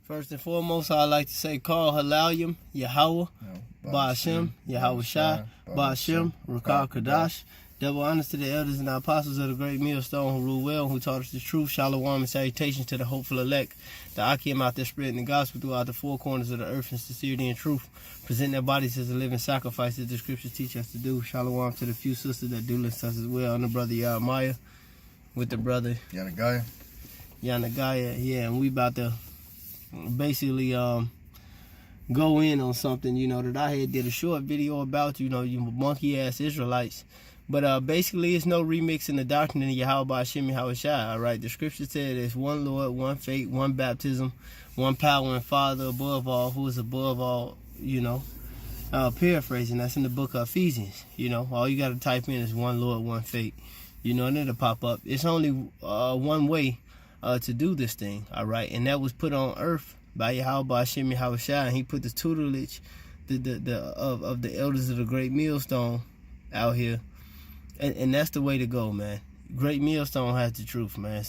First and foremost, I'd like to say, Call Halayim, Yahweh, Ba'ashem, Yahweh Shai, Ba'ashem, Rakal Kadash. Double honors to the elders and the apostles of the great millstone who rule well, who taught us the truth. Shalom and salutations to the hopeful elect, the Akim out there spreading the gospel throughout the four corners of the earth in sincerity and truth. Present their bodies as a living sacrifice that the scriptures teach us to do. Shalom to the few sisters that do listen to us as well. I'm the brother Yahmaya with the brother Yanagaya. Yeah, and we about to basically go in on something, that I had did a short video about, you monkey ass Israelites. But basically it's no remix in the doctrine of Yahweh Ba'ashem Yahweh Shai. Alright, the scripture said there's one Lord, one faith, one baptism, one power and Father above all, who is above all, paraphrasing, that's in the book of Ephesians. All you gotta type in is one Lord, one faith, and it'll pop up. It's only one way to do this thing, alright, and that was put on earth by Yahweh Ba'ashem Yahweh Shai, and he put the tutelage of the elders of the great millstone out here, and that's the way to go, man. Great millstone has the truth, man.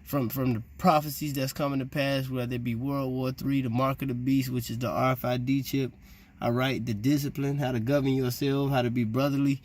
From the prophecies that's coming to pass, whether it be World War III, the mark of the beast, which is the RFID chip, alright, the discipline, how to govern yourself, how to be brotherly.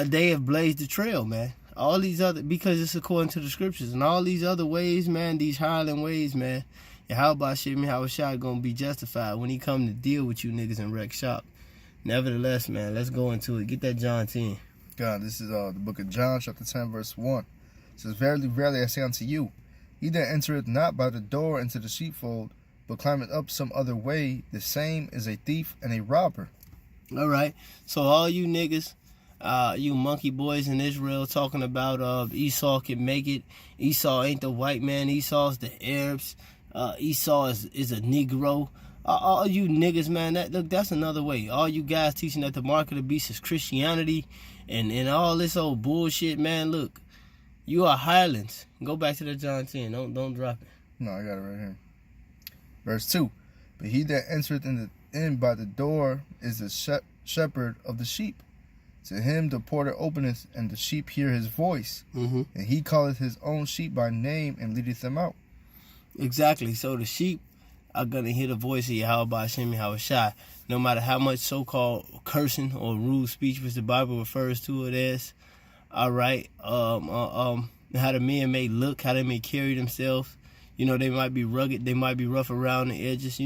They have blazed the trail, man. All these other, because it's according to the scriptures, and all these other ways, man, these hireling ways, man, and how about shit, man, how Shai gonna be justified when he come to deal with you niggas and wreck shop. Nevertheless, man, let's go into it. Get that John 10. God, this is the book of John, chapter 10, verse 1. It says, Verily, verily, I say unto you, he that entereth not by the door into the sheepfold, but climbeth up some other way, the same is a thief and a robber. All right. So all you niggas, you monkey boys in Israel talking about Esau can make it. Esau ain't the white man. Esau's the Arabs. Esau is a Negro. All you niggas, man, that's another way. All you guys teaching that the mark of the beast is Christianity and all this old bullshit, man, look, you are hirelings. Go back to the John 10. Don't drop it. No, I got it right here. Verse 2. But he that entereth in by the door is the shepherd of the sheep. To him the porter openeth, and the sheep hear his voice. Mm-hmm. And he calleth his own sheep by name, and leadeth them out. Exactly. So the sheep are going to hear the voice of Yahweh Ba'ashem Yahweh Shai, no matter how much so-called cursing or rude speech, which the Bible refers to it as. All right. How the men may look, how they may carry themselves. They might be rugged, they might be rough around the edges.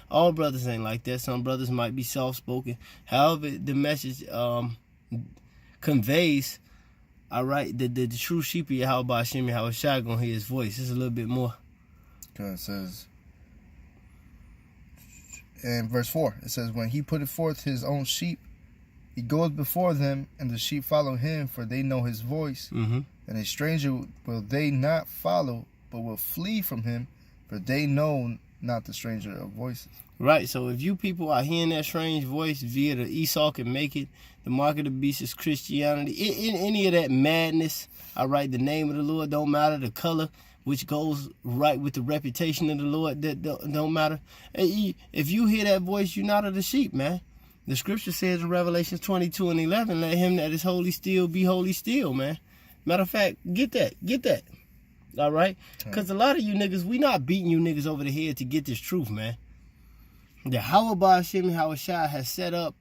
All brothers ain't like that. Some brothers might be soft-spoken. However, the message conveys, all right, the true sheep of Yahweh Ba'ashem Yahweh Shai gonna hear his voice. It's a little bit more. It says, in verse 4, it says, When he putteth forth his own sheep, he goeth before them, and the sheep follow him, for they know his voice. Mm-hmm. And a stranger will they not follow, but will flee from him, for they know not the stranger of voices. Right, so if you people are hearing that strange voice via the Esau can make it, the mark of the beast is Christianity, in any of that madness, all right, the name of the Lord don't matter, the color, which goes right with the reputation of the Lord, that don't matter. If you hear that voice, you're not of the sheep, man. The scripture says in Revelation 22 and 11, let him that is holy still be holy still, man. Matter of fact, get that. All right? Because a lot of you niggas, we not beating you niggas over the head to get this truth, man. The Yahweh Ba'ashem Yahweh Shai has set up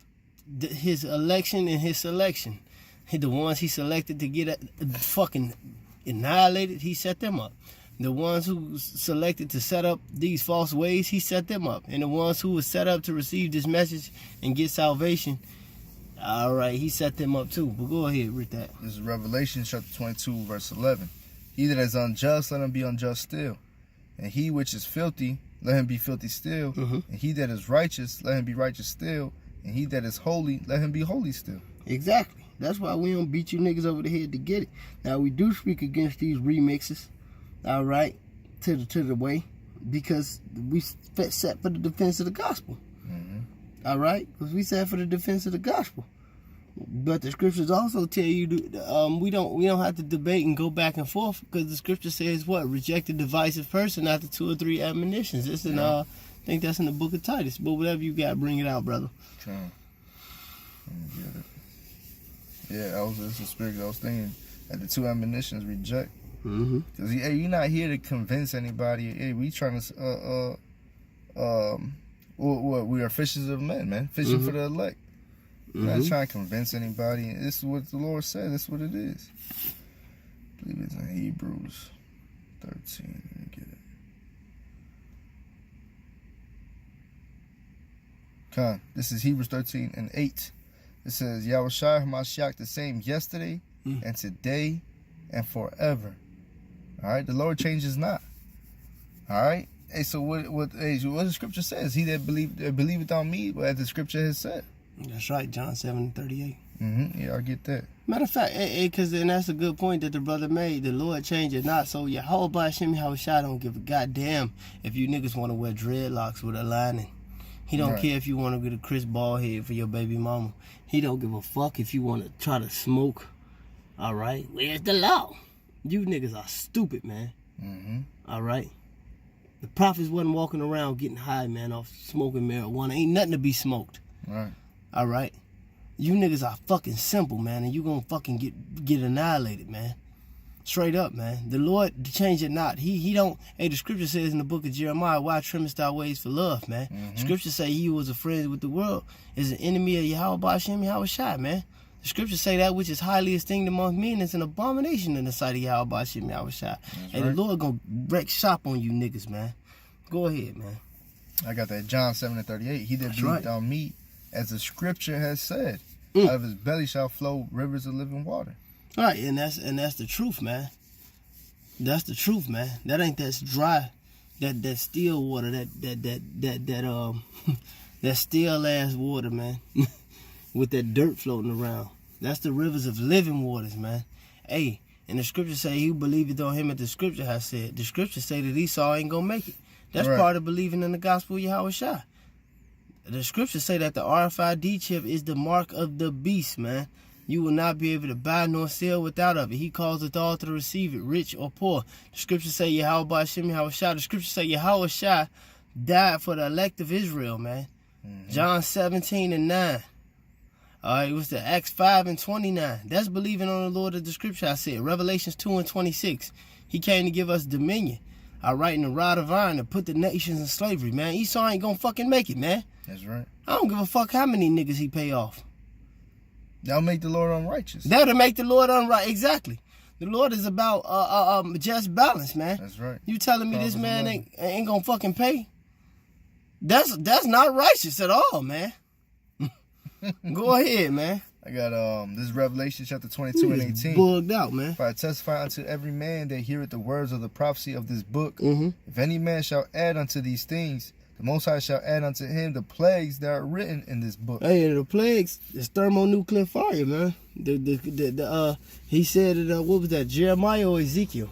his election and his selection. The ones he selected to get fucking annihilated, he set them up. The ones who selected to set up these false ways, he set them up. And the ones who were set up to receive this message and get salvation, all right, he set them up too. But go ahead, read that. This is Revelation chapter 22, verse 11. He that is unjust, let him be unjust still. And he which is filthy, let him be filthy still. Mm-hmm. And he that is righteous, let him be righteous still. And he that is holy, let him be holy still. Exactly. That's why we don't beat you niggas over the head to get it. Now, we do speak against these remixes, all right, to the way, because we set for the defense of the gospel. Mm-hmm. All right? Because we set for the defense of the gospel. But the scriptures also tell you we don't have to debate and go back and forth, because the scripture says what? Reject a divisive person after 2 or 3 admonitions. It's in I think that's in the book of Titus. But whatever you got, bring it out, brother. Let me get it. Yeah, it's a spirit. I was thinking that the 2 admonitions reject. Mm-hmm. Because you're not here to convince anybody. Hey, we trying to what we are fishers of men, man. Fishing for the elect. I'm not trying to convince anybody. This is what the Lord said. This is what it is. I believe it's in Hebrews 13. Let me get it. Con, this is Hebrews 13 and 8. It says, Yahushua HaMashiach the same yesterday and today and forever. All right, the Lord changes not. All right. Hey, so what the scripture says? He that believeth on me, as the scripture has said. That's right, John 7:38. Yeah, I get that. Matter of fact, because then that's a good point that the brother made. The Lord changeth not. So Yahweh Hashem Yahushua don't give a goddamn if you niggas want to wear dreadlocks with a lining. He don't care if you want to get a Chris bald head for your baby mama. He don't give a fuck if you want to try to smoke. All right? Where's the law? You niggas are stupid, man. All right? The prophets wasn't walking around getting high, man, off smoking marijuana. Ain't nothing to be smoked. Right. All right? You niggas are fucking simple, man, and you gonna fucking get annihilated, man. Straight up, man. The Lord change it not. He don't. Hey, the scripture says in the book of Jeremiah, why trimmest thy ways for love, man? Scripture say he who was a friend with the world is an enemy of Yahweh Hashem Yahushua, man. The scriptures say that which is highly esteemed among men is an abomination in the sight of Yahweh Hashem Yahushua. And the Lord gonna wreck shop on you niggas, man. Go ahead, man. I got that John 7:38. He that believed on me, as the scripture has said, out of his belly shall flow rivers of living water. All right, and that's the truth, man. That's the truth, man. That ain't that dry, that still water, that still ass water, man. With that dirt floating around. That's the rivers of living waters, man. Hey, and the scripture say he who believeth on him as the scripture has said. The scripture say that Esau ain't gonna make it. That's part of believing in the gospel of Yahushua. The scriptures say that the RFID chip is the mark of the beast, man. You will not be able to buy nor sell without of it. He causeth all to receive it, rich or poor. The scriptures say Yahweh Hashem Yahushua. The scriptures say Yahushua died for the elect of Israel, man. John 17 and 9. All right, it was the Acts 5 and 29. That's believing on the Lord of the scripture, I said. Revelations 2 and 26. He came to give us dominion. All right, in the rod of iron to put the nations in slavery, man. Esau ain't gonna fucking make it, man. That's right. I don't give a fuck how many niggas he pay off. That'll make the Lord unrighteous. That'll make the Lord unrighteous. Exactly. The Lord is about just balance, man. That's right. You telling me this man ain't gonna fucking pay? That's not righteous at all, man. Go ahead, man. I got this is Revelation chapter 22 and 18. Bugged out, man. For I testify unto every man that heareth the words of the prophecy of this book. If any man shall add unto these things, the Most High shall add unto him the plagues that are written in this book. Hey, the plagues is thermonuclear fire, man. He said it. What was that? Jeremiah or Ezekiel?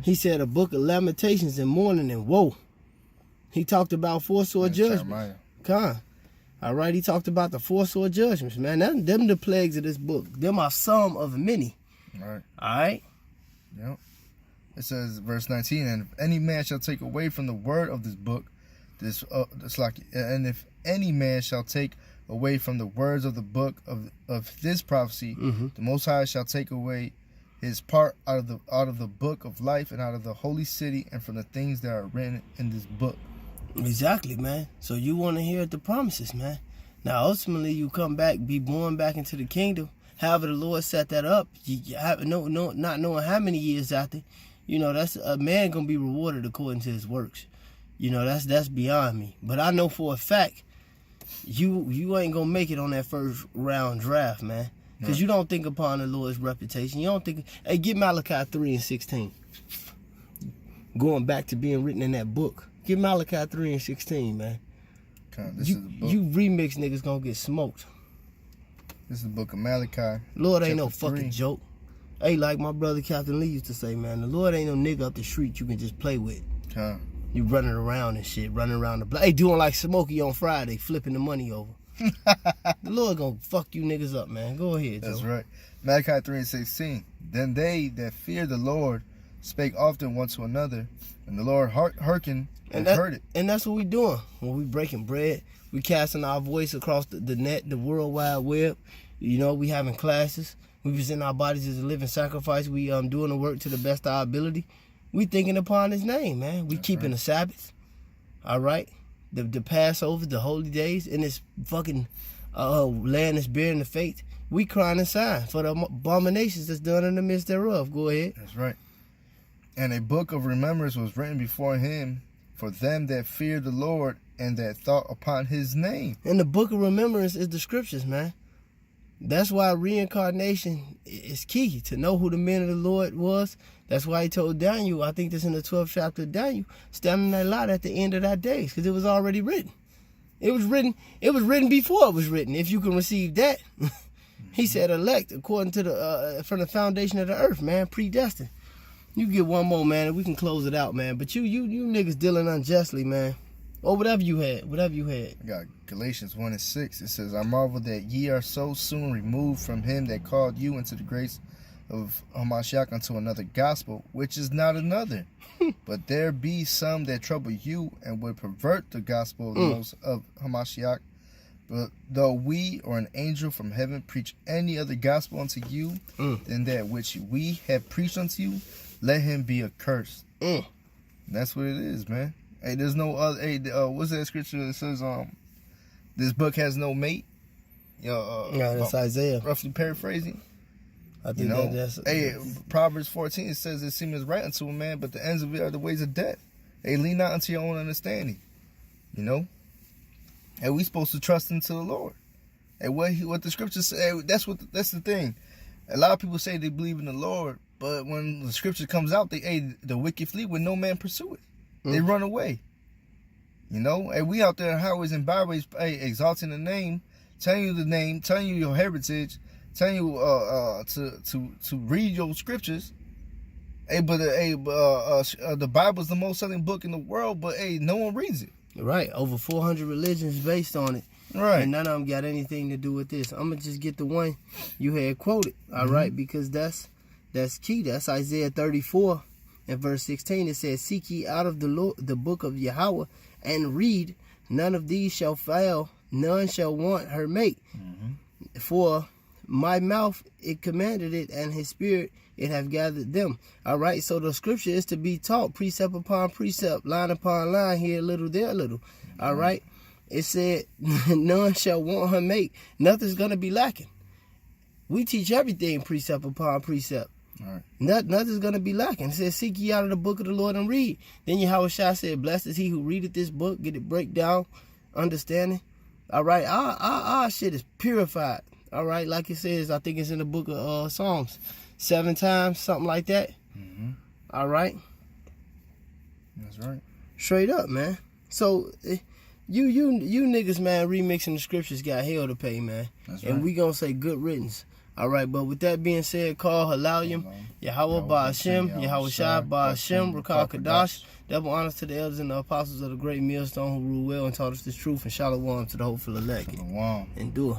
He said a book of lamentations and mourning and woe. He talked about four sword judgments. Con. All right, he talked about the four sword judgments, man. Them the plagues of this book. Them are some of many. Right. All right. Yep. It says, verse 19, and if any man shall take away from the word of this book, and if any man shall take away from the words of the book of this prophecy, the Most High shall take away his part out of the book of life and out of the holy city and from the things that are written in this book. Exactly, man. So you want to hear the promises, man. Now, ultimately, you come back, be born back into the kingdom. However, the Lord set that up. Not knowing how many years after, that's a man gonna be rewarded according to his works. That's beyond me. But I know for a fact, you ain't gonna make it on that first round draft, man. Because you don't think upon the Lord's reputation. You don't think. Hey, get Malachi 3 and 16. Going back to being written in that book. Get Malachi 3 and 16, man. This is the book. You remix niggas gonna get smoked. This is the book of Malachi. Lord ain't no fucking joke. Hey, like my brother Captain Lee used to say, man, the Lord ain't no nigga up the street you can just play with. You running around and shit, running around the block. Hey, doing like Smokey on Friday, flipping the money over. The Lord gonna fuck you niggas up, man. Go ahead, Joe. That's right. Malachi 3 and 16. Then they that fear the Lord spake often one to another, and the Lord hearkened and heard it. And that's what we doing. When we breaking bread, we casting our voice across the net, the World Wide Web. We having classes. We present our bodies as a living sacrifice. We doing the work to the best of our ability. We thinking upon his name, man. We keeping the Sabbath. All right. the Passover, the holy days, in this fucking land that's bearing the faith. We crying and sighing for the abominations that's done in the midst thereof. Go ahead. That's right. And a book of remembrance was written before him for them that fear the Lord and that thought upon his name. And the book of remembrance is the scriptures, man. That's why reincarnation is key, to know who the man of the Lord was. That's why he told Daniel, I think that's in the 12th chapter of Daniel, stand in that light at the end of that days, because it was already written. It was written before it was written, if you can receive that. He said elect according to the from the foundation of the earth, man, predestined. You get one more, man, and we can close it out, man. But you niggas dealing unjustly, man. Or whatever you had. I got Galatians 1:6. It says, I marvel that ye are so soon removed from him that called you into the grace of Hamashiach unto another gospel, which is not another. But there be some that trouble you and would pervert the gospel of, of Hamashiach. But though we or an angel from heaven preach any other gospel unto you than that which we have preached unto you, let him be accursed. That's what it is, man. Hey, there's no other. Hey, what's that scripture that says this book has no mate? Yeah, that's Isaiah. Roughly paraphrasing. I think that's. Hey, Proverbs 14, it says it seems right unto a man, but the ends of it are the ways of death. Hey, lean not unto your own understanding. You know. And we supposed to trust into the Lord. And what the scriptures say, that's the thing. A lot of people say they believe in the Lord, but when the scripture comes out, the wicked flee when no man pursue it. They run away. You know, and we out there in highways and byways, exalting the name, telling you your heritage, telling you to read your scriptures. But the Bible's the most selling book in the world, but no one reads it. Right, over 400 religions based on it. Right. And none of them got anything to do with this. I'm going to just get the one you had quoted, all right, because that's key. That's Isaiah 34 and verse 16. It says, seek ye out of the book of Yahweh and read, none of these shall fail, none shall want her mate. For my mouth, it commanded it, and his spirit, it have gathered them. All right, so the scripture is to be taught precept upon precept, line upon line, here a little, there a little. All right, it said, none shall want her mate. Nothing's going to be lacking. We teach everything precept upon precept. All right. Nothing's going to be lacking. It says, seek ye out of the book of the Lord and read. Then Yahweh Shai said, blessed is he who readeth this book, get it breakdown, understanding. All right, our shit is purified. All right, like it says, I think it's in the book of Psalms, 7 times, something like that. All right. That's right. Straight up, man. So you niggas, man, remixing the scriptures got hell to pay, man. That's and right. we gonna say good riddance. All right, but with that being said, call Halalyim, Yahweh Ba'ashem, Yahweh Shai Ba'ashem, Rakal Kadash. Double honors to the elders and the apostles of the great millstone who rule well and taught us the truth. And shalom to the hopeful elect. Shalom. Endure.